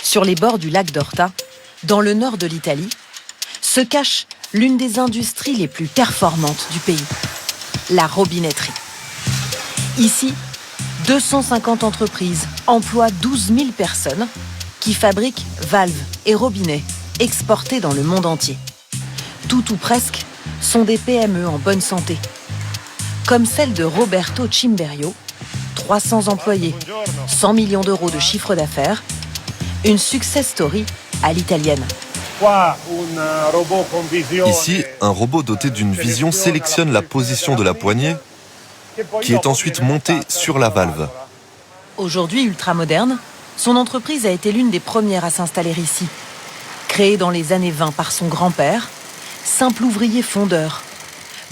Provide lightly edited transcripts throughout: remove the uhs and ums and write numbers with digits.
Sur les bords du lac d'Orta, dans le nord de l'Italie, se cache l'une des industries les plus performantes du pays, la robinetterie. Ici, 250 entreprises emploient 12 000 personnes qui fabriquent valves et robinets exportés dans le monde entier. Tout ou presque sont des PME en bonne santé, comme celle de Roberto Cimberio, 300 employés, 100 millions d'euros de chiffre d'affaires, une success story à l'italienne. Ici, un robot doté d'une vision sélectionne la position de la poignée qui est ensuite montée sur la valve. Aujourd'hui ultramoderne, son entreprise a été l'une des premières à s'installer ici. Créée dans les années 20 par son grand-père, simple ouvrier fondeur,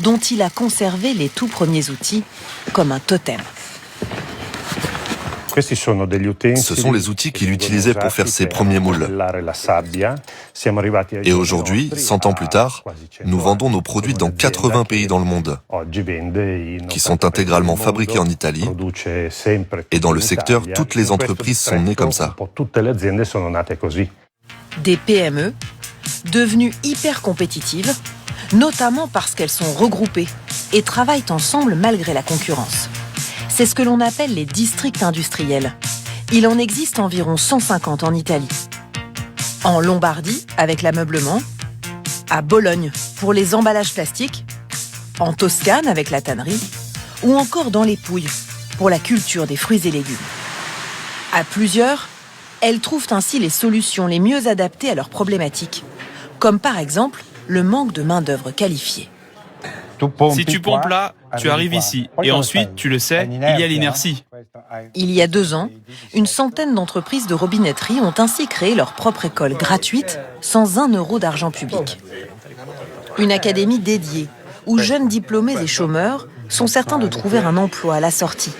dont il a conservé les tout premiers outils comme un totem. Ce sont les outils qu'il utilisait pour faire ses premiers moules. Et aujourd'hui, 100 ans plus tard, nous vendons nos produits dans 80 pays dans le monde, qui sont intégralement fabriqués en Italie. Et dans le secteur, toutes les entreprises sont nées comme ça. Des PME devenues hyper compétitives, notamment parce qu'elles sont regroupées et travaillent ensemble malgré la concurrence. C'est ce que l'on appelle les districts industriels. Il en existe environ 150 en Italie. En Lombardie, avec l'ameublement, à Bologne, pour les emballages plastiques, en Toscane, avec la tannerie, ou encore dans les Pouilles, pour la culture des fruits et légumes. À plusieurs, elles trouvent ainsi les solutions les mieux adaptées à leurs problématiques, comme par exemple le manque de main-d'œuvre qualifiée. Si tu pompes là, tu arrives ici. Et ensuite, tu le sais, il y a l'inertie. Il y a 2 ans, une centaine d'entreprises de robinetterie ont ainsi créé leur propre école gratuite, sans 1 euro d'argent public. Une académie dédiée, où jeunes diplômés et chômeurs sont certains de trouver un emploi à la sortie.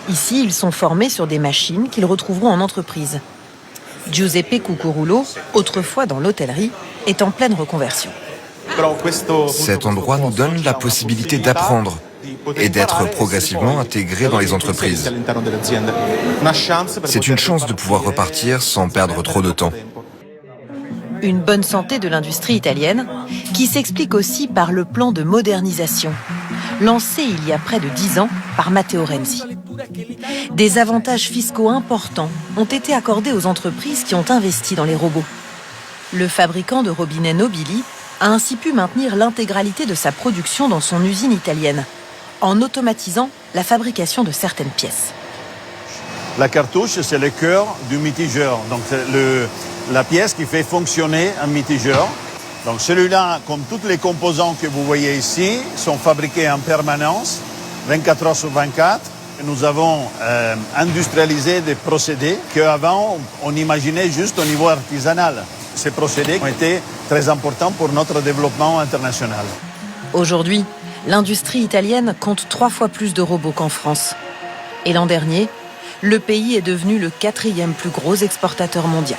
Ici, ils sont formés sur des machines qu'ils retrouveront en entreprise. Giuseppe Cucurulo, autrefois dans l'hôtellerie, est en pleine reconversion. Cet endroit nous donne la possibilité d'apprendre et d'être progressivement intégrés dans les entreprises. C'est une chance de pouvoir repartir sans perdre trop de temps. Une bonne santé de l'industrie italienne qui s'explique aussi par le plan de modernisation, lancé il y a près de 10 ans par Matteo Renzi. Des avantages fiscaux importants ont été accordés aux entreprises qui ont investi dans les robots. Le fabricant de robinets Nobili a ainsi pu maintenir l'intégralité de sa production dans son usine italienne, en automatisant la fabrication de certaines pièces. La cartouche, c'est le cœur du mitigeur, donc c'est la pièce qui fait fonctionner un mitigeur. Donc celui-là, comme tous les composants que vous voyez ici, sont fabriqués en permanence, 24 heures sur 24. Nous avons industrialisé des procédés qu'avant on imaginait juste au niveau artisanal. Ces procédés ont été très importants pour notre développement international. Aujourd'hui, l'industrie italienne compte 3 fois plus de robots qu'en France. Et l'an dernier, le pays est devenu le 4e plus gros exportateur mondial.